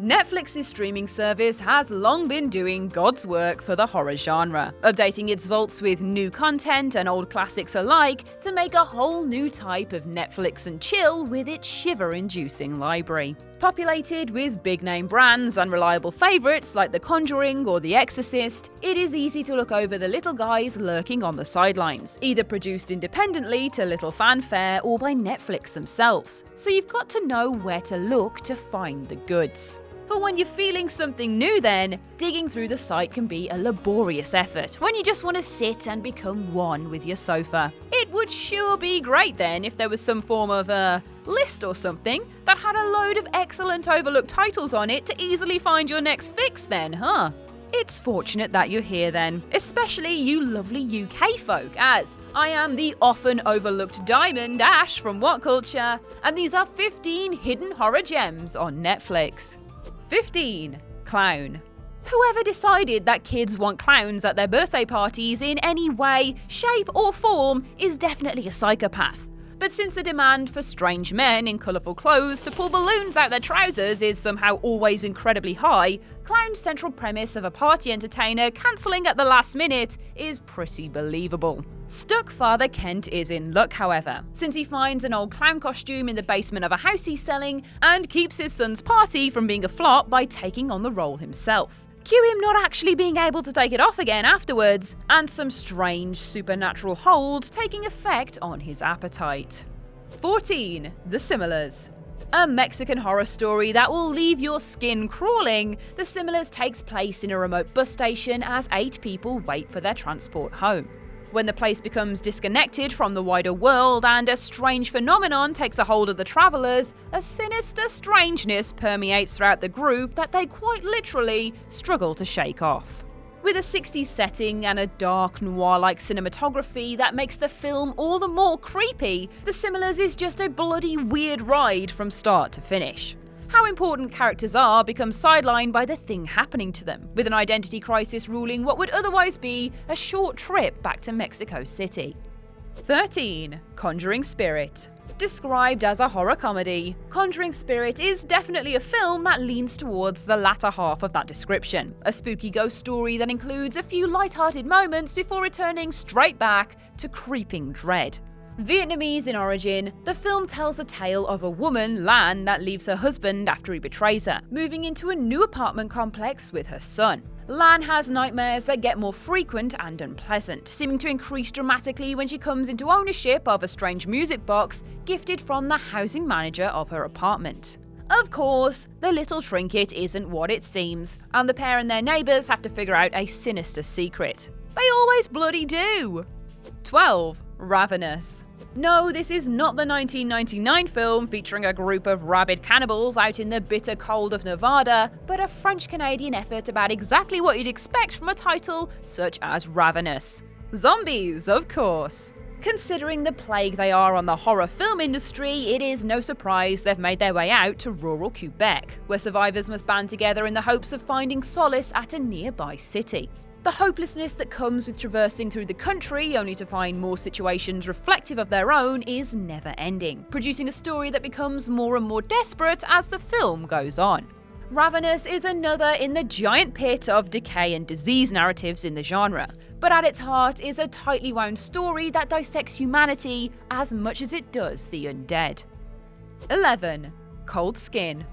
Netflix's streaming service has long been doing God's work for the horror genre, updating its vaults with new content and old classics alike to make a whole new type of Netflix and chill with its shiver-inducing library. Populated with big-name brands and reliable favourites like The Conjuring or The Exorcist, it is easy to look over the little guys lurking on the sidelines, either produced independently to little fanfare or by Netflix themselves. So you've got to know where to look to find the goods. For when you're feeling something new then, digging through the site can be a laborious effort when you just want to sit and become one with your sofa. It would sure be great then if there was some form of list or something that had a load of excellent overlooked titles on it to easily find your next fix then, huh? It's fortunate that you're here then, especially you lovely UK folk, as I am the often overlooked Diamond Ash from What Culture, and these are 15 hidden horror gems on Netflix. 15. Clown. Whoever decided that kids want clowns at their birthday parties in any way, shape or form is definitely a psychopath. But since the demand for strange men in colourful clothes to pull balloons out their trousers is somehow always incredibly high, Clown's central premise of a party entertainer cancelling at the last minute is pretty believable. Stuck Father Kent is in luck, however, since he finds an old clown costume in the basement of a house he's selling and keeps his son's party from being a flop by taking on the role himself. Cue him not actually being able to take it off again afterwards, and some strange supernatural hold taking effect on his appetite. 14. The Similars. A Mexican horror story that will leave your skin crawling, The Similars takes place in a remote bus station as 8 people wait for their transport home. When the place becomes disconnected from the wider world and a strange phenomenon takes a hold of the travellers, a sinister strangeness permeates throughout the group that they quite literally struggle to shake off. With a 60s setting and a dark noir-like cinematography that makes the film all the more creepy, The Similars is just a bloody weird ride from start to finish. How important characters are becomes sidelined by the thing happening to them, with an identity crisis ruling what would otherwise be a short trip back to Mexico City. 13. Conjuring Spirit. Described as a horror comedy, Conjuring Spirit is definitely a film that leans towards the latter half of that description. A spooky ghost story that includes a few light-hearted moments before returning straight back to creeping dread. Vietnamese in origin, the film tells a tale of a woman, Lan, that leaves her husband after he betrays her, moving into a new apartment complex with her son. Lan has nightmares that get more frequent and unpleasant, seeming to increase dramatically when she comes into ownership of a strange music box gifted from the housing manager of her apartment. Of course, the little trinket isn't what it seems, and the pair and their neighbours have to figure out a sinister secret. They always bloody do! 12. Ravenous. No, this is not the 1999 film featuring a group of rabid cannibals out in the bitter cold of Nevada, but a French-Canadian effort about exactly what you'd expect from a title such as Ravenous. Zombies, of course. Considering the plague they are on the horror film industry, it is no surprise they've made their way out to rural Quebec, where survivors must band together in the hopes of finding solace at a nearby city. The hopelessness that comes with traversing through the country only to find more situations reflective of their own is never ending, producing a story that becomes more and more desperate as the film goes on. Ravenous is another in the giant pit of decay and disease narratives in the genre, but at its heart is a tightly wound story that dissects humanity as much as it does the undead. 11. Cold Skin.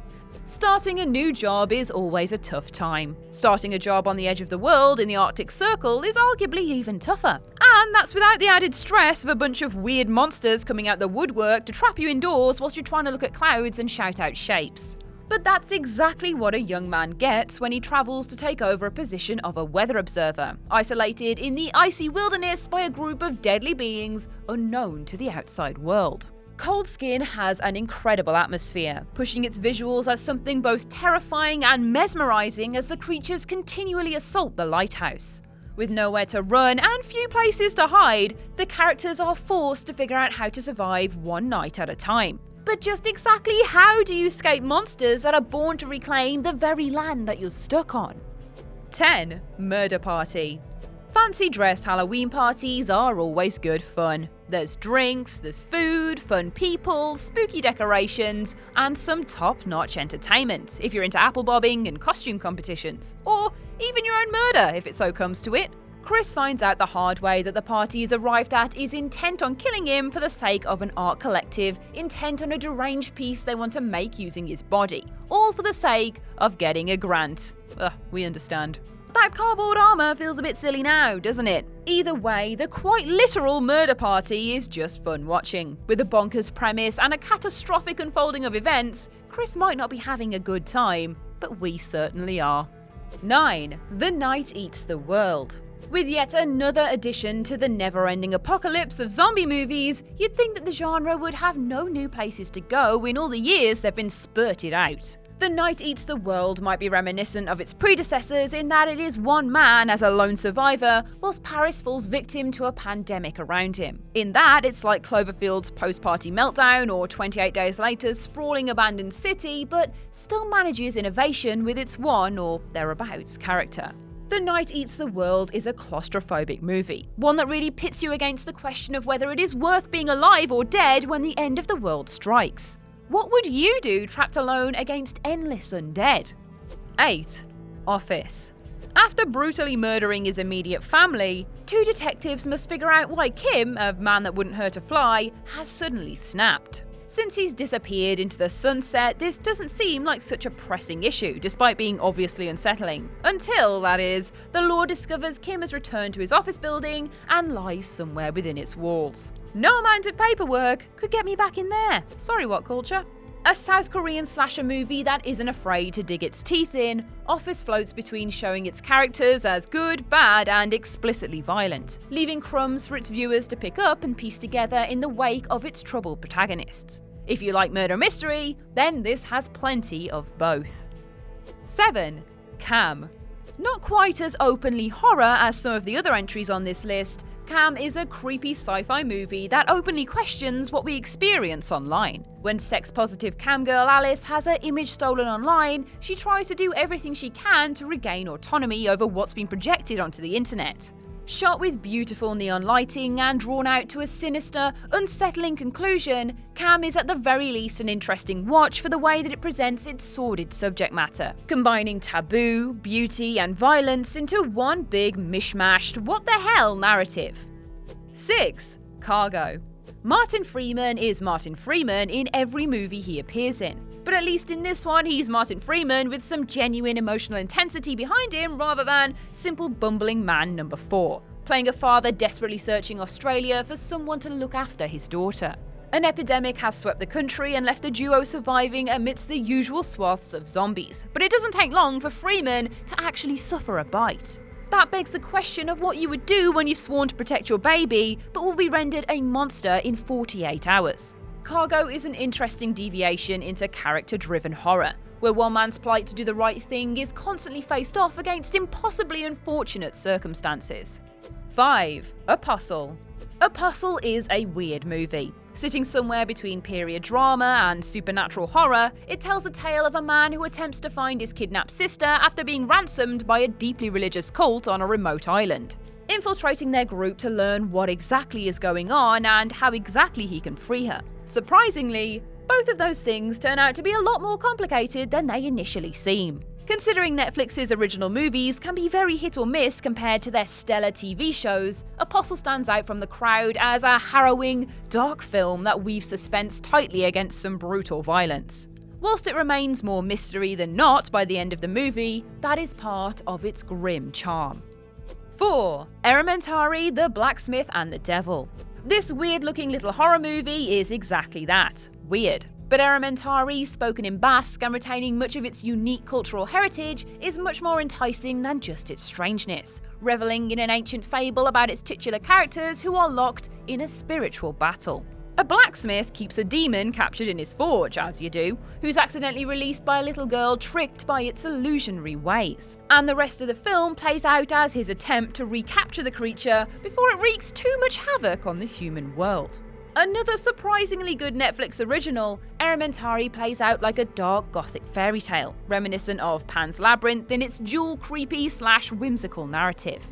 Starting a new job is always a tough time. Starting a job on the edge of the world in the Arctic Circle is arguably even tougher. And that's without the added stress of a bunch of weird monsters coming out the woodwork to trap you indoors whilst you're trying to look at clouds and shout out shapes. But that's exactly what a young man gets when he travels to take over a position of a weather observer, isolated in the icy wilderness by a group of deadly beings unknown to the outside world. Cold Skin has an incredible atmosphere, pushing its visuals as something both terrifying and mesmerising as the creatures continually assault the lighthouse. With nowhere to run and few places to hide, the characters are forced to figure out how to survive one night at a time. But just exactly how do you escape monsters that are born to reclaim the very land that you're stuck on? 10. Murder Party. Fancy dress Halloween parties are always good fun. There's drinks, there's food, fun people, spooky decorations, and some top-notch entertainment if you're into apple bobbing and costume competitions. Or even your own murder if it so comes to it. Chris finds out the hard way that the party he's arrived at is intent on killing him for the sake of an art collective intent on a deranged piece they want to make using his body. All for the sake of getting a grant. We understand. That cardboard armour feels a bit silly now, doesn't it? Either way, the quite literal murder party is just fun watching. With a bonkers premise and a catastrophic unfolding of events, Chris might not be having a good time, but we certainly are. 9. The Night Eats the World. With yet another addition to the never-ending apocalypse of zombie movies, you'd think that the genre would have no new places to go in all the years they've been spurted out. The Night Eats the World might be reminiscent of its predecessors in that it is one man as a lone survivor, whilst Paris falls victim to a pandemic around him. In that, it's like Cloverfield's post-party meltdown or 28 Days Later's sprawling abandoned city, but still manages innovation with its one or thereabouts character. The Night Eats the World is a claustrophobic movie, one that really pits you against the question of whether it is worth being alive or dead when the end of the world strikes. What would you do trapped alone against endless undead? 8. Office. After brutally murdering his immediate family, 2 detectives must figure out why Kim, a man that wouldn't hurt a fly, has suddenly snapped. Since he's disappeared into the sunset, this doesn't seem like such a pressing issue, despite being obviously unsettling. Until, that is, the law discovers Kim has returned to his office building and lies somewhere within its walls. No amount of paperwork could get me back in there. Sorry, what culture? A South Korean slasher movie that isn't afraid to dig its teeth in, Office floats between showing its characters as good, bad, and explicitly violent, leaving crumbs for its viewers to pick up and piece together in the wake of its troubled protagonists. If you like murder mystery, then this has plenty of both. 7. Cam. Not quite as openly horror as some of the other entries on this list, Cam is a creepy sci-fi movie that openly questions what we experience online. When sex-positive cam girl Alice has her image stolen online, she tries to do everything she can to regain autonomy over what's been projected onto the internet. Shot with beautiful neon lighting and drawn out to a sinister, unsettling conclusion, Cam is at the very least an interesting watch for the way that it presents its sordid subject matter, combining taboo, beauty, and violence into one big mishmashed what the hell narrative. 6. Cargo. Martin Freeman is Martin Freeman in every movie he appears in. But at least in this one, he's Martin Freeman with some genuine emotional intensity behind him rather than simple bumbling man number 4, playing a father desperately searching Australia for someone to look after his daughter. An epidemic has swept the country and left the duo surviving amidst the usual swaths of zombies, but it doesn't take long for Freeman to actually suffer a bite. That begs the question of what you would do when you've sworn to protect your baby, but will be rendered a monster in 48 hours. Cargo is an interesting deviation into character-driven horror, where one man's plight to do the right thing is constantly faced off against impossibly unfortunate circumstances. 5. Apostle. Apostle is a weird movie. Sitting somewhere between period drama and supernatural horror, it tells the tale of a man who attempts to find his kidnapped sister after being ransomed by a deeply religious cult on a remote island, infiltrating their group to learn what exactly is going on and how exactly he can free her. Surprisingly, both of those things turn out to be a lot more complicated than they initially seem. Considering Netflix's original movies can be very hit or miss compared to their stellar TV shows, Apostle stands out from the crowd as a harrowing, dark film that weaves suspense tightly against some brutal violence. Whilst it remains more mystery than not by the end of the movie, that is part of its grim charm. 4. Errementari, the Blacksmith and the Devil. This weird-looking little horror movie is exactly that, weird. But Errementari, spoken in Basque and retaining much of its unique cultural heritage, is much more enticing than just its strangeness, reveling in an ancient fable about its titular characters who are locked in a spiritual battle. A blacksmith keeps a demon captured in his forge, as you do, who's accidentally released by a little girl tricked by its illusionary ways. And the rest of the film plays out as his attempt to recapture the creature before it wreaks too much havoc on the human world. Another surprisingly good Netflix original, Errementari plays out like a dark gothic fairy tale, reminiscent of Pan's Labyrinth in its dual creepy/whimsical narrative.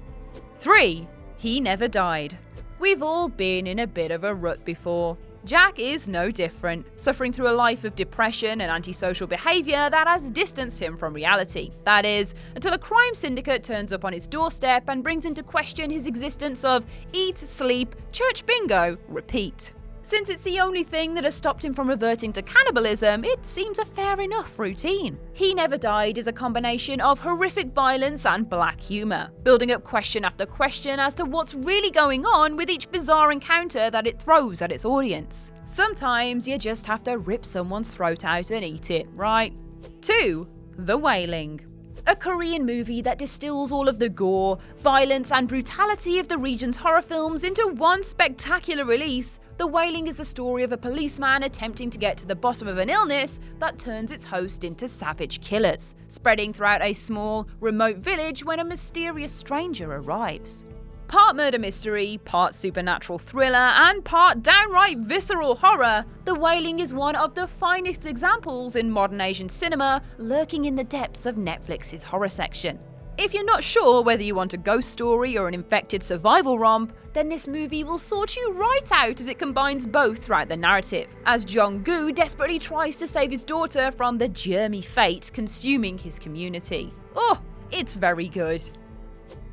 3. He Never Died. We've all been in a bit of a rut before. Jack is no different, suffering through a life of depression and antisocial behaviour that has distanced him from reality. That is, until a crime syndicate turns up on his doorstep and brings into question his existence of eat, sleep, church bingo, repeat. Since it's the only thing that has stopped him from reverting to cannibalism, it seems a fair enough routine. He Never Died is a combination of horrific violence and black humour, building up question after question as to what's really going on with each bizarre encounter that it throws at its audience. Sometimes you just have to rip someone's throat out and eat it, right? 2. The Wailing. A Korean movie that distills all of the gore, violence and brutality of the region's horror films into one spectacular release. The Wailing is the story of a policeman attempting to get to the bottom of an illness that turns its host into savage killers, spreading throughout a small, remote village when a mysterious stranger arrives. Part murder mystery, part supernatural thriller, and part downright visceral horror, The Wailing is one of the finest examples in modern Asian cinema, lurking in the depths of Netflix's horror section. If you're not sure whether you want a ghost story or an infected survival romp, then this movie will sort you right out as it combines both throughout the narrative, as Jong-gu desperately tries to save his daughter from the germy fate consuming his community. Oh, it's very good.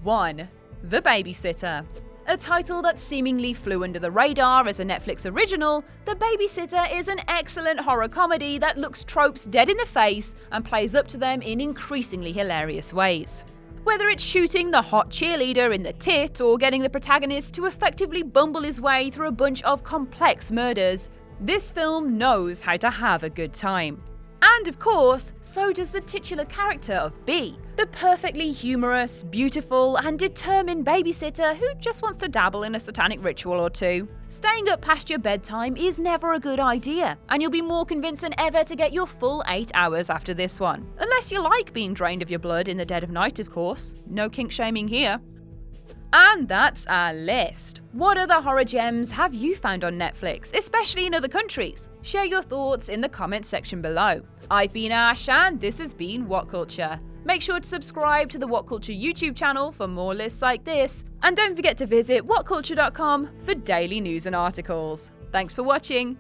1. The Babysitter. A title that seemingly flew under the radar as a Netflix original, The Babysitter is an excellent horror comedy that looks tropes dead in the face and plays up to them in increasingly hilarious ways. Whether it's shooting the hot cheerleader in the tit or getting the protagonist to effectively bumble his way through a bunch of complex murders, this film knows how to have a good time. And of course, so does the titular character of B, the perfectly humorous, beautiful, and determined babysitter who just wants to dabble in a satanic ritual or two. Staying up past your bedtime is never a good idea, and you'll be more convinced than ever to get your full 8 hours after this one. Unless you like being drained of your blood in the dead of night, of course. No kink shaming here. And that's our list. What other horror gems have you found on Netflix, especially in other countries? Share your thoughts in the comments section below. I've been Ash, and this has been What Culture. Make sure to subscribe to the What Culture YouTube channel for more lists like this, and don't forget to visit whatculture.com for daily news and articles. Thanks for watching.